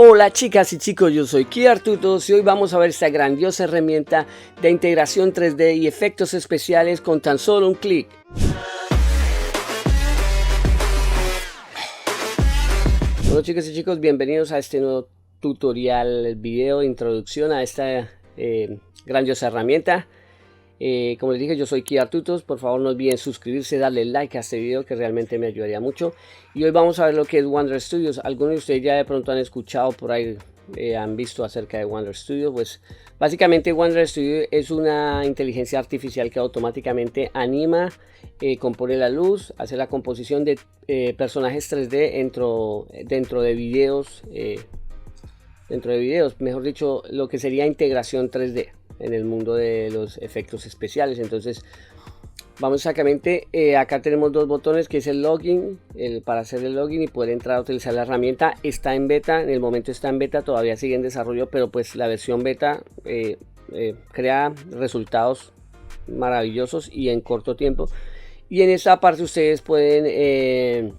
Hola chicas y chicos, yo soy KeyArtutos y hoy vamos a ver esta grandiosa herramienta de integración 3D y efectos especiales con tan solo un clic. Bueno chicas y chicos, bienvenidos a este nuevo tutorial, video de introducción a esta grandiosa herramienta. Como les dije, yo soy KeyArtutos. Por favor no olviden suscribirse, darle like a este video que realmente me ayudaría mucho. Y hoy vamos a ver lo que es Wonder Studios. Algunos de ustedes ya de pronto han escuchado por ahí, han visto acerca de Wonder Studio. Pues básicamente Wonder Studio es una inteligencia artificial que automáticamente anima, compone la luz, hace la composición de personajes 3D dentro de videos, mejor dicho, lo que sería integración 3D en el mundo de los efectos especiales. Entonces vamos básicamente, acá tenemos dos botones, que es el login, para hacer el login y poder entrar a utilizar la herramienta. Está en beta, en el momento está en beta, todavía sigue en desarrollo, pero pues la versión beta crea resultados maravillosos y en corto tiempo. Y en esta parte ustedes pueden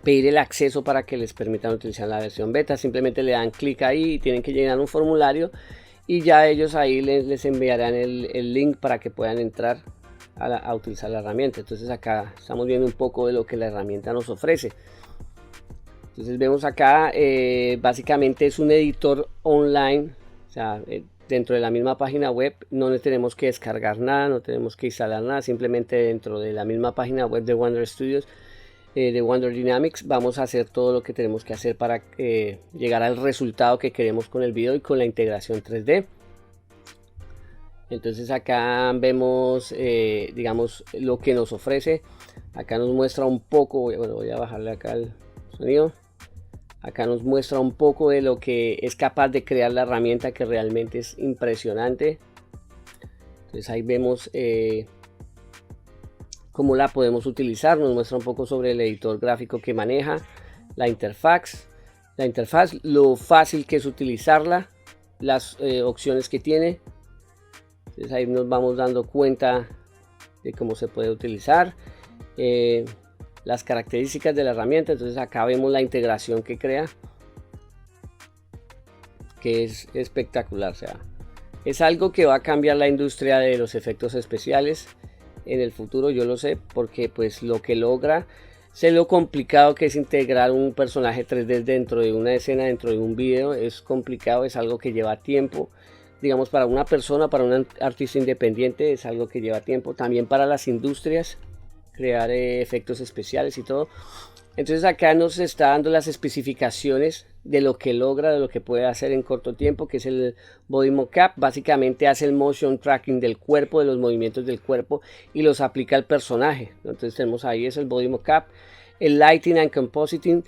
pedir el acceso para que les permitan utilizar la versión beta. Simplemente le dan clic ahí y tienen que llenar un formulario y ya ellos ahí les enviarán el link para que puedan entrar a utilizar la herramienta. Entonces acá estamos viendo un poco de lo que la herramienta nos ofrece. Entonces vemos acá, básicamente es un editor online, o sea, dentro de la misma página web. No tenemos que descargar nada, no tenemos que instalar nada, simplemente dentro de la misma página web de Wonder Studios, de Wonder Dynamics, vamos a hacer todo lo que tenemos que hacer para llegar al resultado que queremos con el video y con la integración 3D. Entonces acá vemos, digamos, lo que nos ofrece. Acá nos muestra un poco, bueno, voy a bajarle acá el sonido. Acá nos muestra un poco de lo que es capaz de crear la herramienta, que realmente es impresionante. Entonces ahí vemos cómo la podemos utilizar. Nos muestra un poco sobre el editor gráfico que maneja, la interfaz, lo fácil que es utilizarla, las opciones que tiene. Entonces ahí nos vamos dando cuenta de cómo se puede utilizar, las características de la herramienta. Entonces acá vemos la integración que crea, que es espectacular. O sea, es algo que va a cambiar la industria de los efectos especiales en el futuro. Yo lo sé, porque pues lo que logra, sé lo complicado que es integrar un personaje 3D dentro de una escena, dentro de un video. Es complicado, es algo que lleva tiempo. Digamos, para una persona, para un artista independiente, es algo que lleva tiempo. También para las industrias, crear efectos especiales y todo. Entonces acá nos está dando las especificaciones de lo que logra, de lo que puede hacer en corto tiempo, que es el Body Mocap. Básicamente hace el motion tracking del cuerpo, de los movimientos del cuerpo, y los aplica al personaje. Entonces tenemos ahí, es el Body Mocap. El Lighting and Compositing,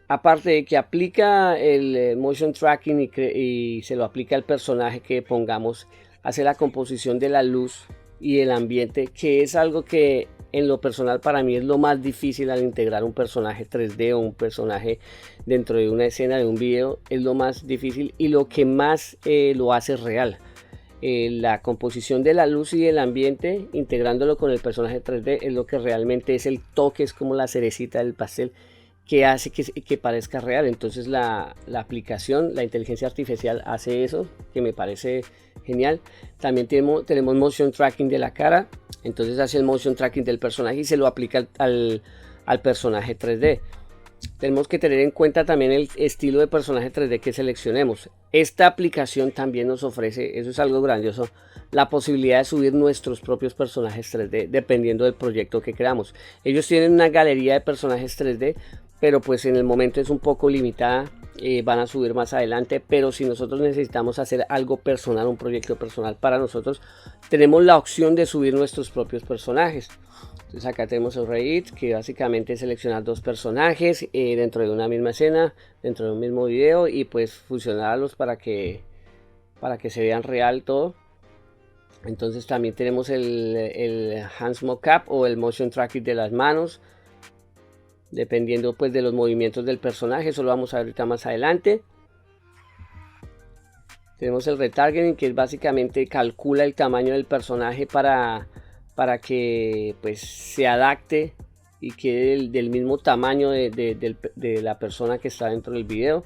aparte de que aplica el motion tracking y se lo aplica al personaje que pongamos, hace la composición de la luz y el ambiente, que es algo que en lo personal para mí es lo más difícil al integrar un personaje 3D o un personaje dentro de una escena de un video. Es lo más difícil y lo que más lo hace real. La composición de la luz y el ambiente, integrándolo con el personaje 3D, es lo que realmente es el toque, es como la cerecita del pastel que hace que parezca real. Entonces la aplicación, la inteligencia artificial hace eso, que me parece genial. También tenemos motion tracking de la cara. Entonces hace el motion tracking del personaje y se lo aplica al personaje 3D. Tenemos que tener en cuenta también el estilo de personaje 3D que seleccionemos. Esta aplicación también nos ofrece, eso es algo grandioso, la posibilidad de subir nuestros propios personajes 3D dependiendo del proyecto que creamos. Ellos tienen una galería de personajes 3D, pero pues en el momento es un poco limitada. Van a subir más adelante, pero si nosotros necesitamos hacer algo personal, un proyecto personal para nosotros, tenemos la opción de subir nuestros propios personajes. Entonces acá tenemos el Read, que básicamente es seleccionar dos personajes dentro de una misma escena, dentro de un mismo video, y pues fusionarlos para que se vean real todo. Entonces también tenemos el Hands Mocap o el Motion Tracking de las manos, dependiendo pues de los movimientos del personaje. Eso lo vamos a ver ahorita más adelante. Tenemos el Retargeting, que es básicamente calcula el tamaño del personaje para que pues se adapte y quede del mismo tamaño de la persona que está dentro del video.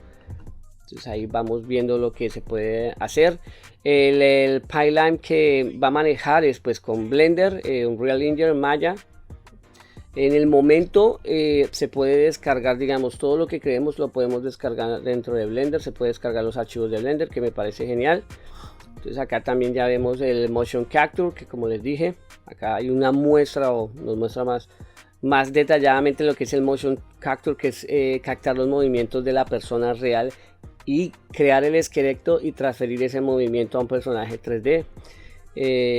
Entonces ahí vamos viendo lo que se puede hacer. El pipeline que va a manejar es pues con Blender, Unreal Engine, Maya. En el momento se puede descargar, digamos, todo lo que creemos lo podemos descargar dentro de Blender. Se puede descargar los archivos de Blender, que me parece genial. Entonces acá también ya vemos el Motion Capture, que como les dije, acá hay una muestra o nos muestra más detalladamente lo que es el Motion Capture, que es captar los movimientos de la persona real y crear el esqueleto y transferir ese movimiento a un personaje 3D.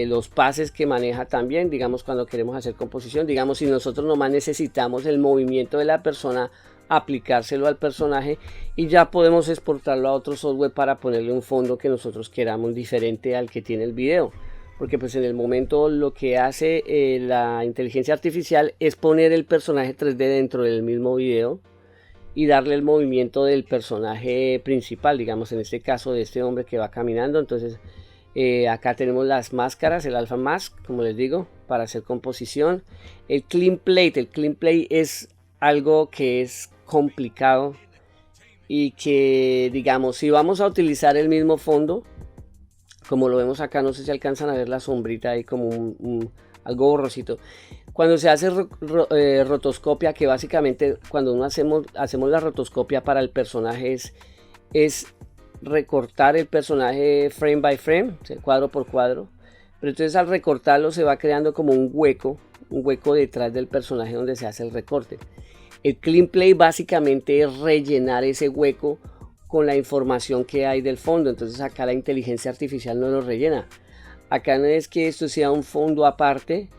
Los pases que maneja también, digamos, cuando queremos hacer composición, digamos, si nosotros nomás necesitamos el movimiento de la persona, aplicárselo al personaje y ya podemos exportarlo a otro software para ponerle un fondo que nosotros queramos diferente al que tiene el video, porque pues en el momento lo que hace la inteligencia artificial es poner el personaje 3D dentro del mismo video y darle el movimiento del personaje principal, digamos en este caso de este hombre que va caminando. Entonces acá tenemos las máscaras, el Alpha Mask, como les digo, para hacer composición. El Clean Plate es algo que es complicado y que, digamos, si vamos a utilizar el mismo fondo, como lo vemos acá, no sé si alcanzan a ver la sombrita ahí como algo borrosito. Cuando se hace rotoscopia, que básicamente cuando uno hacemos la rotoscopia para el personaje es recortar el personaje frame by frame, cuadro por cuadro, pero entonces al recortarlo se va creando como un hueco detrás del personaje donde se hace el recorte. El Clean Play básicamente es rellenar ese hueco con la información que hay del fondo. Entonces acá la inteligencia artificial no lo rellena. Acá no es que esto sea un fondo aparte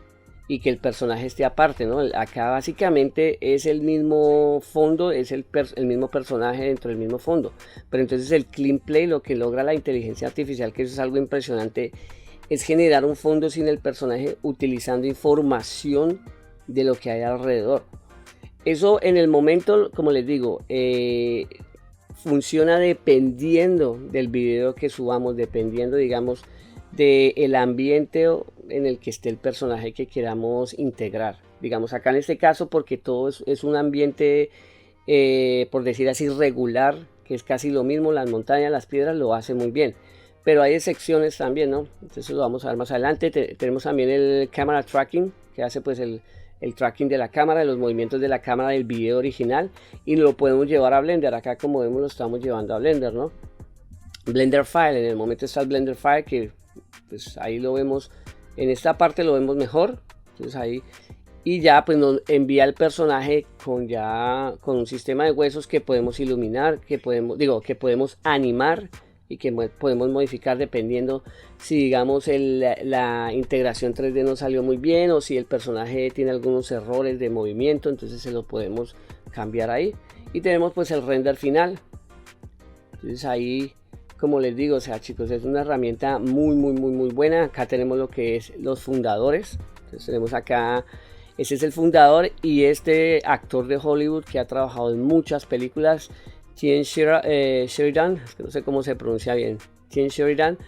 y que el personaje esté aparte, ¿no? Acá básicamente es el mismo fondo, es el mismo personaje dentro del mismo fondo. Pero entonces el Clean Play, lo que logra la inteligencia artificial, que eso es algo impresionante, es generar un fondo sin el personaje utilizando información de lo que hay alrededor. Eso en el momento, como les digo, funciona dependiendo del video que subamos, dependiendo, digamos, del ambiente en el que esté el personaje que queramos integrar. Digamos, acá en este caso, porque todo es un ambiente, por decir así, regular, que es casi lo mismo, las montañas, las piedras, lo hace muy bien. Pero hay excepciones también, ¿no? Entonces lo vamos a ver más adelante. Tenemos también el Camera Tracking, que hace pues el tracking de la cámara, de los movimientos de la cámara del video original, y lo podemos llevar a Blender. Acá, como vemos, lo estamos llevando a Blender, ¿no? Blender File, en el momento está el Blender File, que pues ahí lo vemos, en esta parte lo vemos mejor. Entonces ahí, y ya pues nos envía el personaje con un sistema de huesos que podemos iluminar, que podemos animar y que podemos modificar dependiendo si, digamos, la integración 3D no salió muy bien o si el personaje tiene algunos errores de movimiento. Entonces se lo podemos cambiar ahí, y tenemos pues el render final. Entonces ahí, como les digo, o sea, chicos, es una herramienta muy buena. Acá tenemos lo que es los fundadores. Entonces tenemos acá, ese es el fundador y este actor de Hollywood que ha trabajado en muchas películas, Tien Sheridan, es que no sé cómo se pronuncia bien, Tien Sheridan.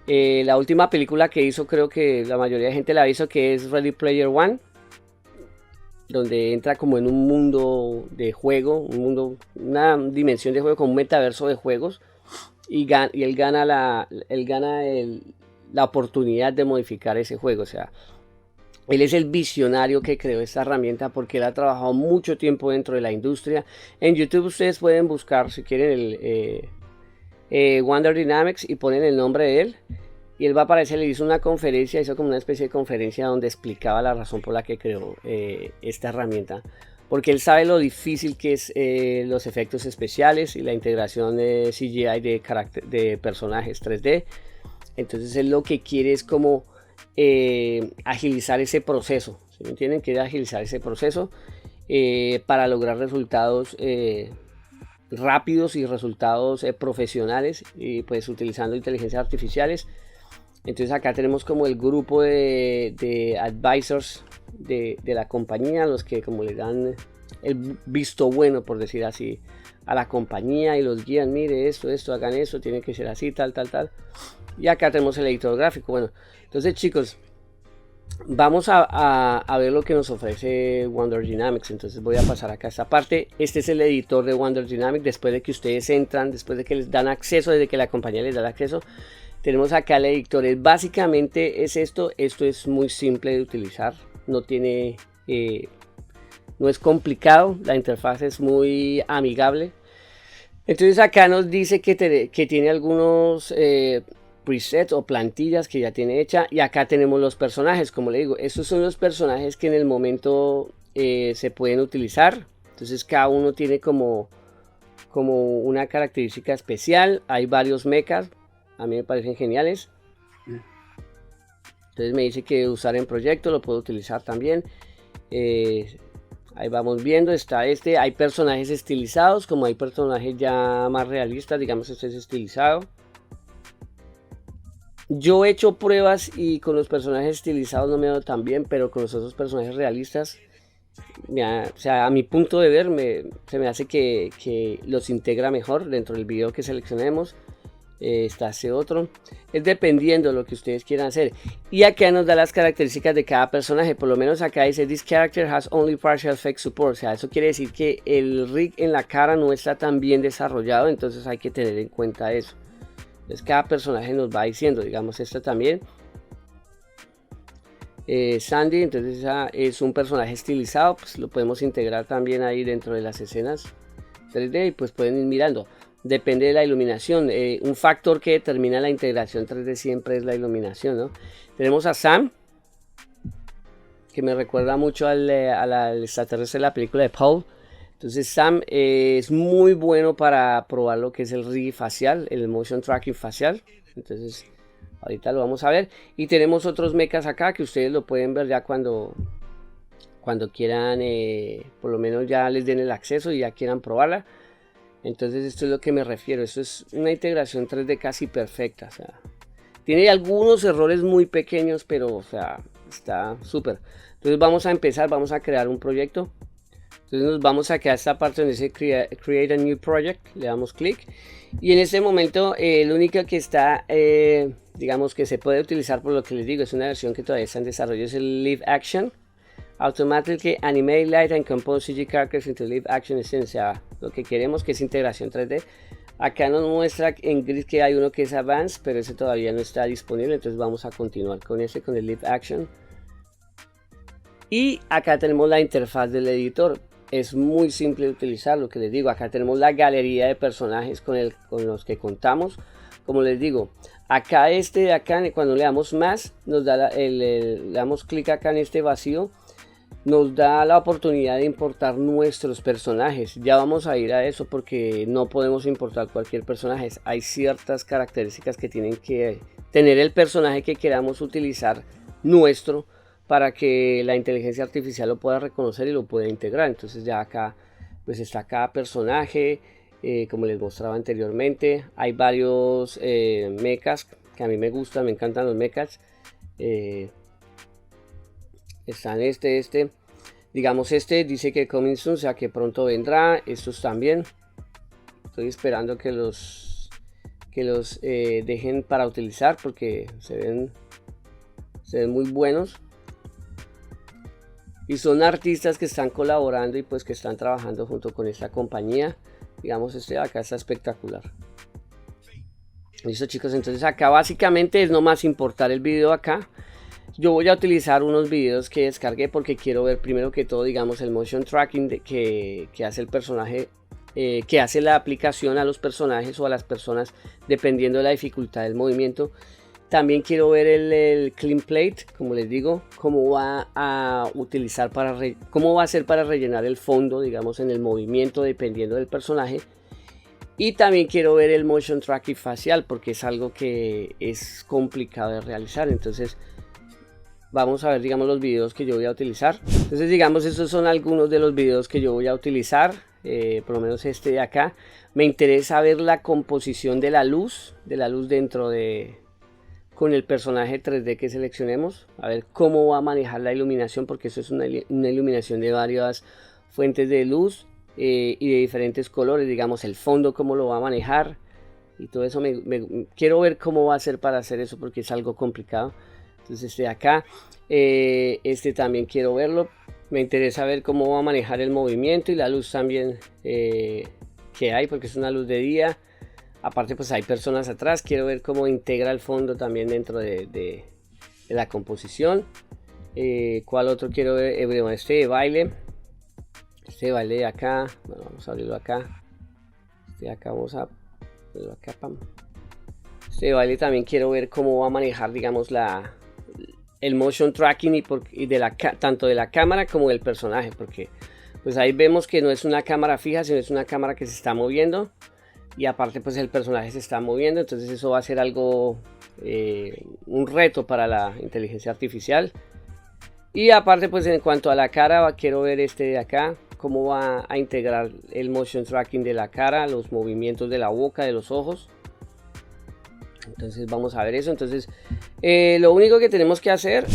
La última película que hizo, creo que la mayoría de gente la hizo, que es Ready Player One, donde entra como en un mundo de juego, una dimensión de juego, como un metaverso de juegos, y él gana la oportunidad de modificar ese juego. O sea, él es el visionario que creó esta herramienta, porque él ha trabajado mucho tiempo dentro de la industria. En YouTube ustedes pueden buscar, si quieren, Wonder Dynamics, y ponen el nombre de él y él va a aparecer. Le hizo una conferencia, hizo como una especie de conferencia donde explicaba la razón por la que creó esta herramienta, porque él sabe lo difícil que es los efectos especiales y la integración de CGI de personajes 3D. Entonces él lo que quiere es como agilizar ese proceso, ¿sí me entienden? Quiere agilizar ese proceso para lograr resultados rápidos y resultados profesionales, y pues utilizando inteligencias artificiales. Entonces acá tenemos como el grupo de advisors de la compañía, los que como le dan el visto bueno, por decir así, a la compañía, y los guían: mire, esto, hagan eso, tiene que ser así, tal. Y acá tenemos el editor gráfico. Bueno, entonces, chicos, Vamos a ver lo que nos ofrece Wonder Dynamics. Entonces voy a pasar acá a esta parte. Este es el editor de Wonder Dynamics. Después de que ustedes entran, después de que les dan acceso, desde que la compañía les da el acceso, tenemos acá el editor. Básicamente es esto. Esto es muy simple de utilizar. No tiene, no es complicado. La interfaz es muy amigable. Entonces acá nos dice que tiene algunos presets o plantillas que ya tiene hecha, y acá tenemos los personajes. Como le digo, estos son los personajes que en el momento se pueden utilizar. Entonces cada uno tiene como una característica especial. Hay varios mechas, a mí me parecen geniales. Entonces me dice que usar en proyecto, lo puedo utilizar también. Ahí vamos viendo, está hay personajes estilizados, como hay personajes ya más realistas. Digamos, este es estilizado. Yo he hecho pruebas y con los personajes estilizados no me veo tan bien, pero con los otros personajes realistas, o sea, a mi punto de ver, se me hace que los integra mejor dentro del video que seleccionemos. Está ese otro. Es dependiendo de lo que ustedes quieran hacer. Y acá nos da las características de cada personaje. Por lo menos acá dice: This character has only partial fake support. O sea, eso quiere decir que el rig en la cara no está tan bien desarrollado. Entonces hay que tener en cuenta eso. Entonces cada personaje nos va diciendo. Digamos, esta también, Sandy. Entonces esa es un personaje estilizado. Pues lo podemos integrar también ahí dentro de las escenas 3D. Y pues pueden ir mirando. Depende de la iluminación. Un factor que determina la integración 3D siempre es la iluminación, ¿no? Tenemos a Sam, que me recuerda mucho al extraterrestre de la película de Paul. Entonces Sam es muy bueno para probar lo que es el rig facial, el motion tracking facial. Entonces ahorita lo vamos a ver. Y tenemos otros mechas acá que ustedes lo pueden ver ya cuando quieran, por lo menos ya les den el acceso y ya quieran probarla. Entonces esto es lo que me refiero. Esto es una integración 3D casi perfecta. O sea, tiene algunos errores muy pequeños, pero o sea, está súper. Entonces vamos a empezar, vamos a crear un proyecto. Entonces nos vamos a quedar esta parte donde dice create a new project. Le damos clic. Y en este momento el único que está, digamos que se puede utilizar, por lo que les digo, es una versión que todavía está en desarrollo, es el Live Action. Automatically animate light and compose CG characters into live action scene. O sea, lo que queremos, que es integración 3D. Acá nos muestra en grid que hay uno que es Advanced, pero ese todavía no está disponible. Entonces vamos a continuar con ese, con el live action. Y acá tenemos la interfaz del editor. Es muy simple de utilizar, lo que les digo. Acá tenemos la galería de personajes con los que contamos. Como les digo, acá de acá, cuando le damos más, nos da le damos clic acá en este vacío. Nos da la oportunidad de importar nuestros personajes. Ya vamos a ir a eso, porque no podemos importar cualquier personaje. Hay ciertas características que tienen que tener el personaje que queramos utilizar nuestro, para que la inteligencia artificial lo pueda reconocer y lo pueda integrar. Entonces ya acá pues está cada personaje, como les mostraba anteriormente. Hay varios mechas que a mí me gustan, me encantan los mechas. Están digamos, dice que coming soon, o sea que pronto vendrá. Estos también estoy esperando que los dejen para utilizar, porque se ven muy buenos y son artistas que están colaborando y pues que están trabajando junto con esta compañía. Digamos, de acá está espectacular. Listo, chicos, entonces acá básicamente es nomás importar el video acá. Yo voy a utilizar unos videos que descargué, porque quiero ver primero que todo, digamos, el motion tracking que hace el personaje, que hace la aplicación a los personajes o a las personas, dependiendo de la dificultad del movimiento. También quiero ver el clean plate, como les digo, cómo va a utilizar cómo va a ser para rellenar el fondo, digamos, en el movimiento, dependiendo del personaje. Y también quiero ver el motion tracking facial, porque es algo que es complicado de realizar. Entonces vamos a ver, digamos, los videos que yo voy a utilizar. Entonces, digamos, estos son algunos de los videos que yo voy a utilizar. Por lo menos este de acá. Me interesa ver la composición de la luz dentro con el personaje 3D que seleccionemos. A ver cómo va a manejar la iluminación, porque eso es una iluminación de varias fuentes de luz y de diferentes colores. Digamos, el fondo, cómo lo va a manejar y todo eso. Quiero ver cómo va a ser para hacer eso, porque es algo complicado. Entonces este de acá, este también quiero verlo. Me interesa ver cómo va a manejar el movimiento y la luz también que hay, porque es una luz de día. Aparte pues hay personas atrás, quiero ver cómo integra el fondo también dentro de la composición. ¿Cuál otro quiero ver? Bueno, este de baile de acá, bueno, vamos a abrirlo acá. Este de acá vamos a abrirlo acá, pam. Este de baile también quiero ver cómo va a manejar, digamos, el motion tracking y tanto de la cámara como del personaje, porque pues ahí vemos que no es una cámara fija, sino es una cámara que se está moviendo, y aparte pues el personaje se está moviendo. Entonces eso va a ser algo, un reto para la inteligencia artificial. Y aparte pues en cuanto a la cara, quiero ver este de acá, cómo va a integrar el motion tracking de la cara, los movimientos de la boca, de los ojos. Entonces vamos a ver eso. Entonces lo único que tenemos que hacer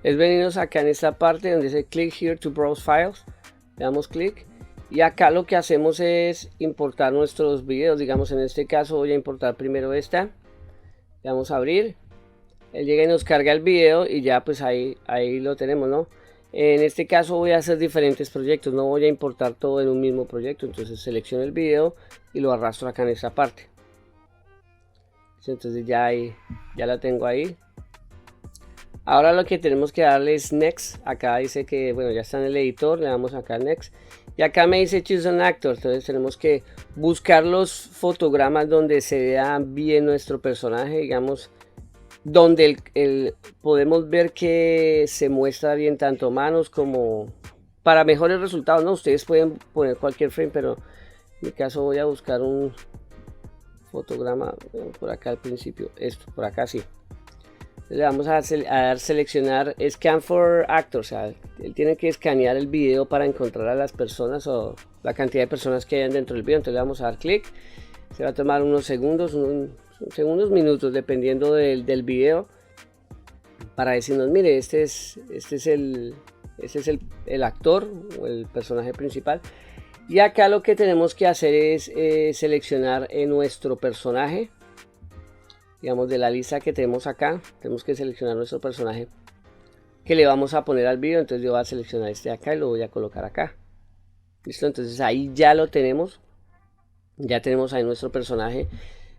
es venirnos acá en esta parte donde dice click here to browse files. Le damos clic y acá lo que hacemos es importar nuestros videos. Digamos, en este caso voy a importar primero esta. Le damos a abrir. Él llega y nos carga el video y ya pues ahí lo tenemos, ¿no? En este caso voy a hacer diferentes proyectos, no voy a importar todo en un mismo proyecto. Entonces selecciono el video y lo arrastro acá en esta parte. Entonces ya la tengo ahí. Ahora lo que tenemos que darle es next. Acá dice que bueno, ya está en el editor, le damos acá next. Y acá me dice choose an actor. Entonces tenemos que buscar los fotogramas donde se vea bien nuestro personaje, digamos, donde podemos ver que se muestra bien tanto manos como para mejores resultados, ¿no? Ustedes pueden poner cualquier frame, pero en mi caso voy a buscar un fotograma por acá al principio, esto por acá, sí. Le vamos a dar seleccionar scan for actor, o sea, él tiene que escanear el video para encontrar a las personas o la cantidad de personas que hayan dentro del video. Entonces le vamos a dar clic, se va a tomar unos segundos, minutos, dependiendo del video, para decirnos, mire, este es el actor o el personaje principal. Y acá lo que tenemos que hacer es seleccionar nuestro personaje, digamos, de la lista que tenemos acá. Tenemos que seleccionar nuestro personaje que le vamos a poner al video. Entonces yo voy a seleccionar este de acá y lo voy a colocar acá. Listo, entonces ahí ya lo tenemos. Ya tenemos ahí nuestro personaje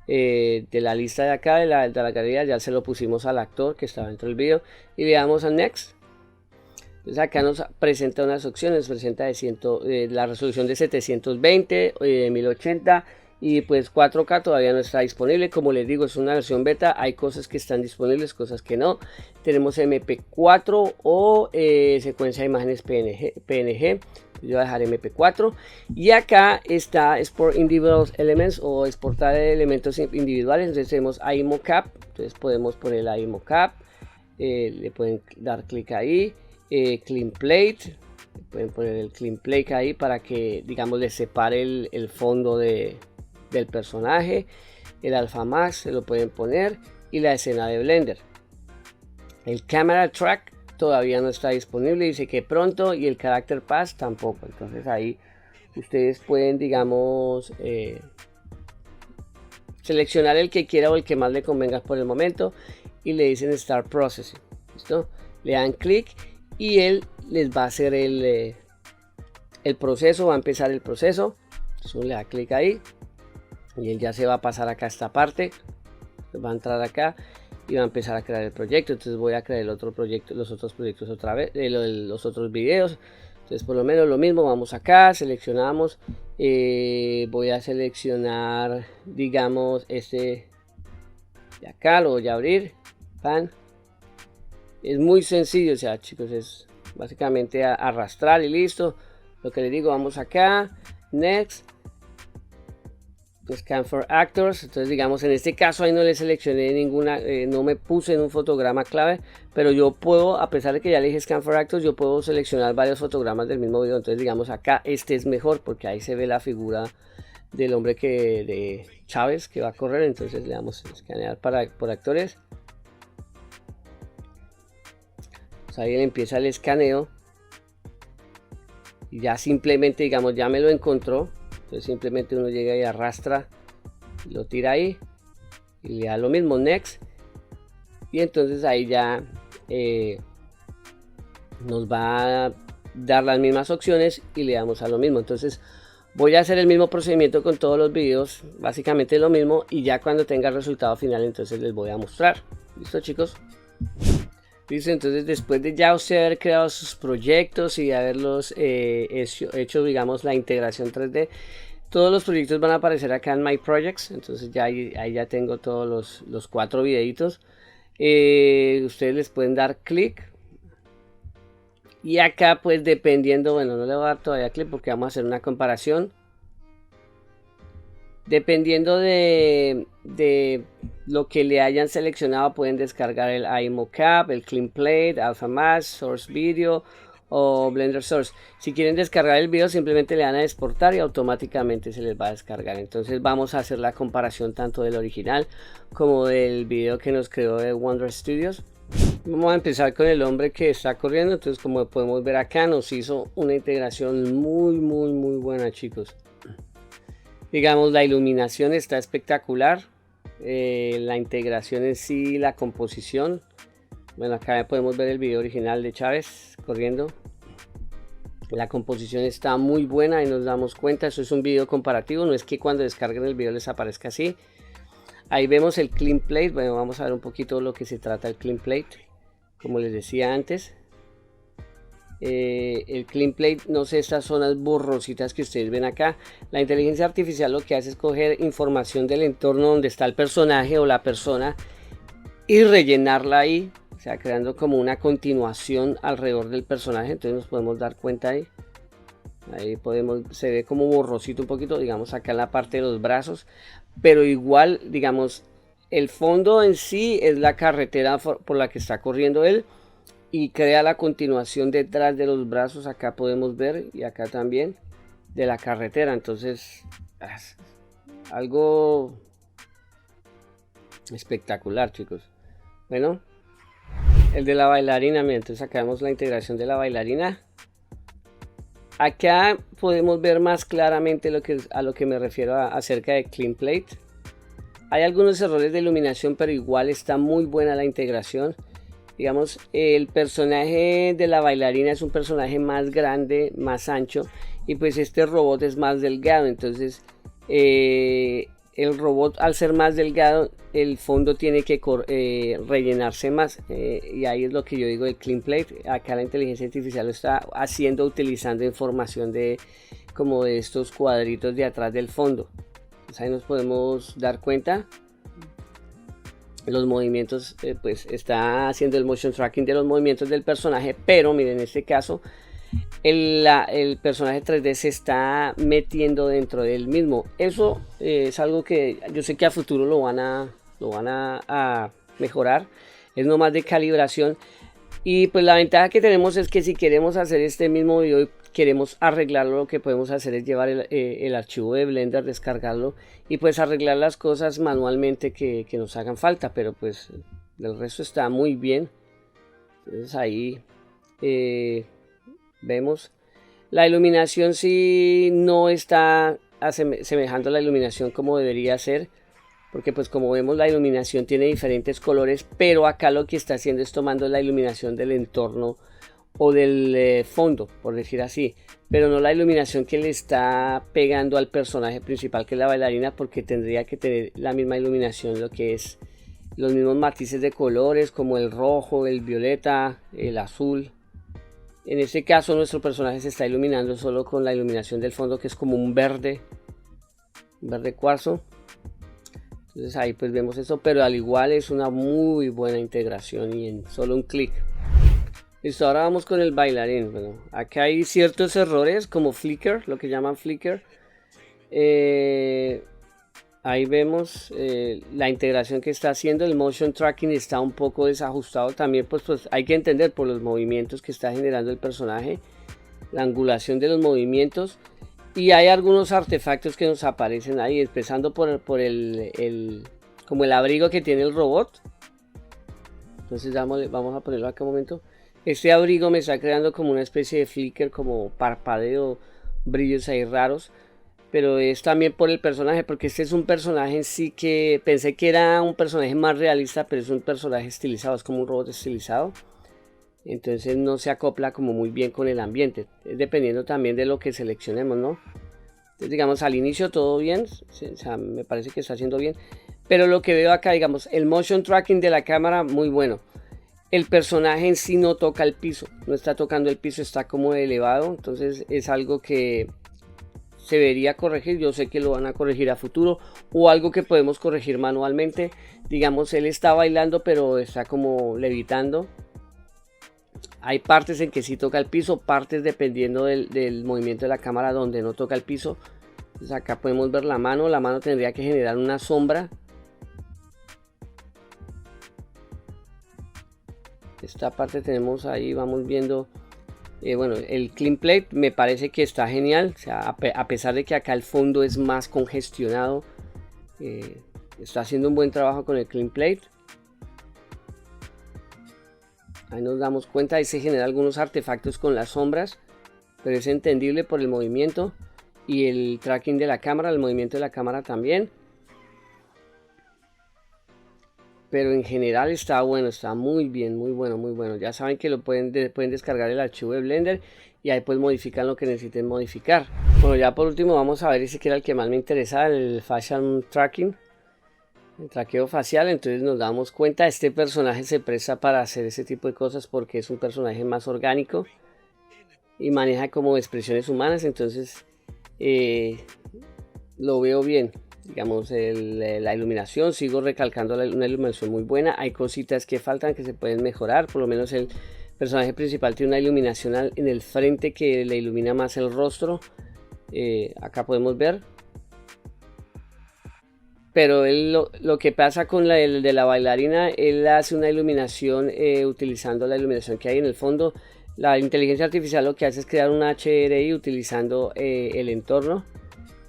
de la lista de acá, de la galería. Ya se lo pusimos al actor que estaba dentro del video. Y le damos a next. Entonces acá nos presenta unas opciones, presenta la resolución de 720, 1080 y pues 4K todavía no está disponible. Como les digo, es una versión beta, hay cosas que están disponibles, cosas que no. Tenemos MP4 o secuencia de imágenes PNG. Yo voy a dejar MP4 y acá está Export Individual Elements o exportar elementos individuales. Entonces tenemos ahí mocap, entonces podemos poner la mocap, le pueden dar clic ahí. Clean plate, pueden poner el clean plate ahí para que, digamos, le separe el fondo del personaje. El alpha max se lo pueden poner y la escena de Blender. El camera track todavía no está disponible, dice que pronto, y el character path tampoco. Entonces ahí ustedes pueden, digamos, seleccionar el que quiera o el que más le convenga por el momento y le dicen start processing. ¿Listo? Le dan clic y él les va a hacer el proceso, va a empezar el proceso. Entonces uno le da clic ahí y él ya se va a pasar acá a esta parte, va a entrar acá y va a empezar a crear el proyecto. Entonces voy a crear el otro proyecto, los otros proyectos otra vez, los otros videos. Entonces por lo menos lo mismo, vamos acá, seleccionamos, voy a seleccionar, digamos, este de acá, lo voy a abrir, pan. Es muy sencillo, o sea, chicos, es básicamente arrastrar y listo. Lo que les digo, vamos acá, next, scan for actors. Entonces, digamos, en este caso ahí no le seleccioné ninguna, no me puse en un fotograma clave, pero yo puedo, a pesar de que ya le dije scan for actors, yo puedo seleccionar varios fotogramas del mismo video. Entonces, digamos, acá este es mejor porque ahí se ve la figura del hombre de Chávez que va a correr. Entonces le damos a escanear por actores. Ahí empieza el escaneo y ya simplemente, digamos, ya me lo encontró. Entonces simplemente uno llega y arrastra y lo tira ahí y le da lo mismo next y entonces ahí ya nos va a dar las mismas opciones y le damos a lo mismo. Entonces voy a hacer el mismo procedimiento con todos los videos, básicamente lo mismo, y ya cuando tenga el resultado final entonces les voy a mostrar. ¿Listo, chicos? Listo, entonces después de ya usted haber creado sus proyectos y haberlos hecho, digamos, la integración 3D, todos los proyectos van a aparecer acá en My Projects. Entonces ya ahí ya tengo todos los 4 videitos. Ustedes les pueden dar clic. Y acá pues dependiendo, bueno, no le voy a dar todavía clic porque vamos a hacer una comparación. Dependiendo de lo que le hayan seleccionado, pueden descargar el iMocap, el CleanPlate, AlphaMask, Source Video o Blender Source. Si quieren descargar el video, simplemente le dan a exportar y automáticamente se les va a descargar. Entonces vamos a hacer la comparación tanto del original como del video que nos creó de Wonder Studios. Vamos a empezar con el hombre que está corriendo. Entonces, como podemos ver acá, nos hizo una integración muy buena, chicos. Digamos, la iluminación está espectacular. La integración en sí, la composición. Bueno, acá podemos ver el video original de Chávez corriendo. La composición está muy buena y nos damos cuenta. Eso es un video comparativo. No es que cuando descarguen el video les aparezca así. Ahí vemos el CleanPlate. Bueno, vamos a ver un poquito lo que se trata el CleanPlate. Como les decía antes, el CleanPlate, no sé, estas zonas borrositas que ustedes ven acá, la inteligencia artificial lo que hace es coger información del entorno donde está el personaje o la persona y rellenarla ahí, o sea, creando como una continuación alrededor del personaje. Entonces nos podemos dar cuenta ahí se ve como borrosito un poquito, digamos acá en la parte de los brazos, pero igual, digamos, el fondo en sí es la carretera por la que está corriendo él y crea la continuación detrás de los brazos. Acá podemos ver, y acá también, de la carretera. Entonces es algo espectacular, chicos. Bueno, el de la bailarina, miren, entonces acá vemos la integración de la bailarina. Acá podemos ver más claramente a lo que me refiero acerca de CleanPlate. Hay algunos errores de iluminación, pero igual está muy buena la integración. Digamos, el personaje de la bailarina es un personaje más grande, más ancho, y pues este robot es más delgado. Entonces el robot, al ser más delgado, el fondo tiene que rellenarse más, y ahí es lo que yo digo de CleanPlate. Acá la inteligencia artificial lo está haciendo utilizando información como de estos cuadritos de atrás del fondo. Ahí nos podemos dar cuenta los movimientos, pues está haciendo el motion tracking de los movimientos del personaje, pero miren, en este caso el personaje 3D se está metiendo dentro del mismo. Eso es algo que yo sé que a futuro lo van a mejorar. Es nomás de calibración. Y pues la ventaja que tenemos es que si queremos hacer este mismo video y queremos arreglarlo, lo que podemos hacer es llevar el archivo de Blender, descargarlo y pues arreglar las cosas manualmente que nos hagan falta. Pero pues el resto está muy bien. Entonces ahí vemos la iluminación, si no está semejando la iluminación como debería ser, porque pues como vemos la iluminación tiene diferentes colores, pero acá lo que está haciendo es tomando la iluminación del entorno o del fondo, por decir así, pero no la iluminación que le está pegando al personaje principal, que es la bailarina, porque tendría que tener la misma iluminación, lo que es los mismos matices de colores como el rojo, el violeta, el azul. En este caso nuestro personaje se está iluminando solo con la iluminación del fondo, que es como un verde cuarzo. Entonces ahí pues vemos eso, pero al igual es una muy buena integración y en solo un clic. Listo, ahora vamos con el bailarín. Bueno, acá hay ciertos errores como flicker, lo que llaman flicker. Ahí vemos la integración que está haciendo. El motion tracking está un poco desajustado también, pues hay que entender por los movimientos que está generando el personaje, la angulación de los movimientos. Y hay algunos artefactos que nos aparecen ahí, empezando por como el abrigo que tiene el robot. Entonces vamos a ponerlo acá un momento. Este abrigo me está creando como una especie de flicker, como parpadeo, brillos ahí raros. pero es también por el personaje, porque este es un personaje en sí que pensé que era un personaje más realista, pero es un personaje estilizado, es como un robot estilizado. Entonces no se acopla como muy bien con el ambiente, dependiendo también de lo que seleccionemos, ¿no? Entonces, digamos, al inicio todo bien, o sea, me parece que está haciendo bien, pero lo que veo acá, digamos, el motion tracking de la cámara, muy bueno. El personaje en sí no toca el piso, no está tocando el piso, está como elevado, entonces es algo que se debería corregir. Yo sé que lo van a corregir a futuro, o algo que podemos corregir manualmente. Digamos, él está bailando pero está como levitando. Hay partes en que sí toca el piso, partes dependiendo del movimiento de la cámara donde no toca el piso. Entonces acá podemos ver la mano tendría que generar una sombra. Esta parte tenemos ahí, vamos viendo. Bueno, el clean plate me parece que está genial, o sea, a pesar de que acá el fondo es más congestionado, está haciendo un buen trabajo con el clean plate. Ahí nos damos cuenta, ahí se generan algunos artefactos con las sombras, pero es entendible por el movimiento y el tracking de la cámara, el movimiento de la cámara también. Pero en general está bueno, está muy bien, muy bueno, muy bueno. Ya saben que pueden descargar el archivo de Blender y ahí pues modifican lo que necesiten modificar. Bueno, ya por último vamos a ver ese que era el que más me interesa, el facial tracking, el traqueo facial. Entonces nos damos cuenta, este personaje se presta para hacer ese tipo de cosas porque es un personaje más orgánico y maneja como expresiones humanas. Entonces lo veo bien. Digamos, la iluminación, sigo recalcando una iluminación muy buena. Hay cositas que faltan, que se pueden mejorar. Por lo menos el personaje principal tiene una iluminación en el frente que le ilumina más el rostro. Acá podemos ver. Pero lo que pasa con el de la bailarina, él hace una iluminación utilizando la iluminación que hay en el fondo. La inteligencia artificial lo que hace es crear un HDRI utilizando el entorno.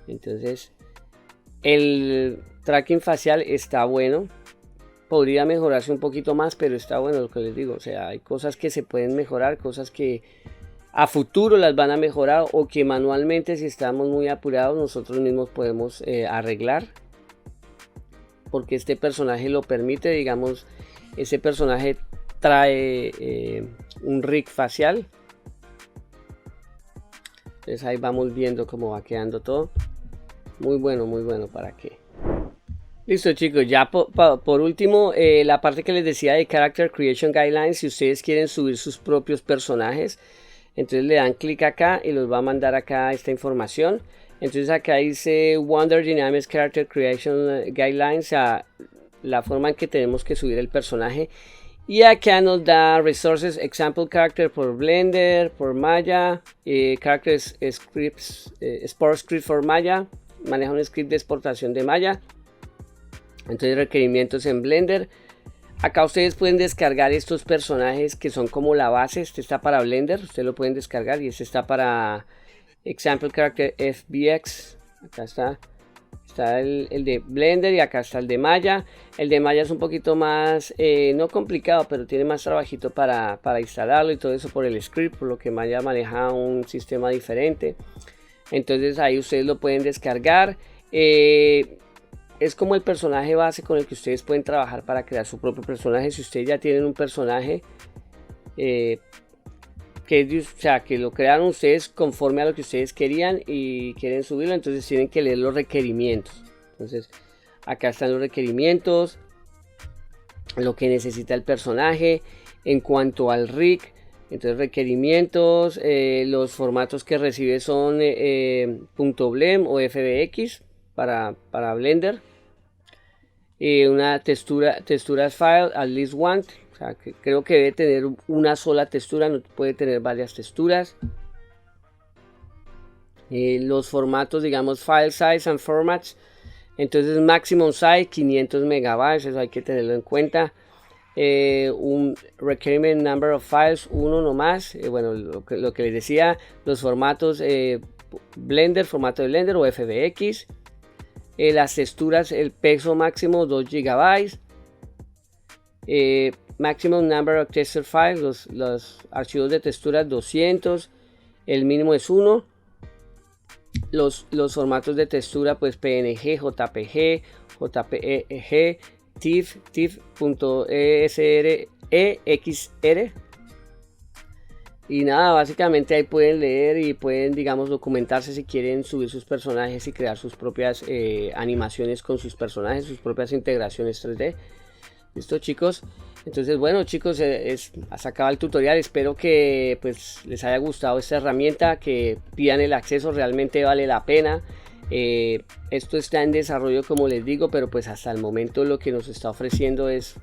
Entonces el tracking facial está bueno, podría mejorarse un poquito más, pero está bueno, lo que les digo. O sea, hay cosas que se pueden mejorar, cosas que a futuro las van a mejorar, o que manualmente, si estamos muy apurados, nosotros mismos podemos arreglar, porque este personaje lo permite. Digamos, ese personaje trae un rig facial. Entonces ahí vamos viendo cómo va quedando todo. Muy bueno, ¿para qué? Listo, chicos, ya por último, la parte que les decía de Character Creation Guidelines. Si ustedes quieren subir sus propios personajes, entonces le dan clic acá y los va a mandar acá esta información. Entonces acá dice Wonder Dynamics Character Creation Guidelines, la forma en que tenemos que subir el personaje. Y acá nos da Resources, Example Character por Blender, por Maya, Character Scripts, Export Script for Maya. Maneja un script de exportación de Maya. Entonces, requerimientos en Blender. Acá ustedes pueden descargar estos personajes que son como la base. Este está para Blender, ustedes lo pueden descargar. Y este está para Example Character FBX. Acá está el de Blender y acá está el de Maya. El de Maya es un poquito más, no complicado, pero tiene más trabajito para instalarlo y todo eso por el script, por lo que Maya maneja un sistema diferente. Entonces ahí ustedes lo pueden descargar. Es como el personaje base con el que ustedes pueden trabajar para crear su propio personaje. Si ustedes ya tienen un personaje que lo crearon ustedes conforme a lo que ustedes querían y quieren subirlo, entonces tienen que leer los requerimientos. Entonces acá están los requerimientos, lo que necesita el personaje en cuanto al rig. Entonces requerimientos, los formatos que recibe son .blem o FBX para Blender, una texturas file at least one. O sea, que creo que debe tener una sola textura, no puede tener varias texturas. Los formatos, digamos, file size and formats. Entonces maximum size 500 megabytes, eso hay que tenerlo en cuenta. Un requirement number of files, uno nomás. Bueno, lo que les decía, los formatos Blender, formato de Blender o FBX. Las texturas, el peso máximo 2 GB. Maximum number of texture files, los archivos de texturas 200. El mínimo es 1. los formatos de textura, pues PNG, JPG, JPEG, TIFF, TIFF.EXR. Y nada, básicamente ahí pueden leer y pueden, digamos, documentarse si quieren subir sus personajes y crear sus propias animaciones con sus personajes, sus propias integraciones 3D. ¿Listo, chicos? Entonces, bueno, chicos, hasta acaba el tutorial. Espero que pues les haya gustado esta herramienta, que pidan el acceso, realmente vale la pena. Esto está en desarrollo, como les digo, pero pues hasta el momento lo que nos está ofreciendo es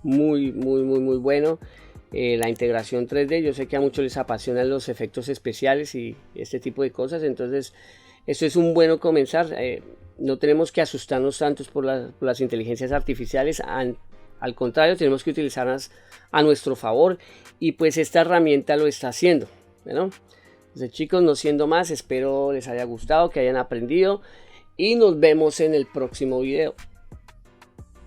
muy bueno. La integración 3D, yo sé que a muchos les apasionan los efectos especiales y este tipo de cosas, entonces esto es un bueno comenzar. No tenemos que asustarnos tantos por las inteligencias artificiales, al contrario, tenemos que utilizarlas a nuestro favor, y pues esta herramienta lo está haciendo. Bueno, entonces, chicos, no siendo más, espero les haya gustado, que hayan aprendido, y nos vemos en el próximo video.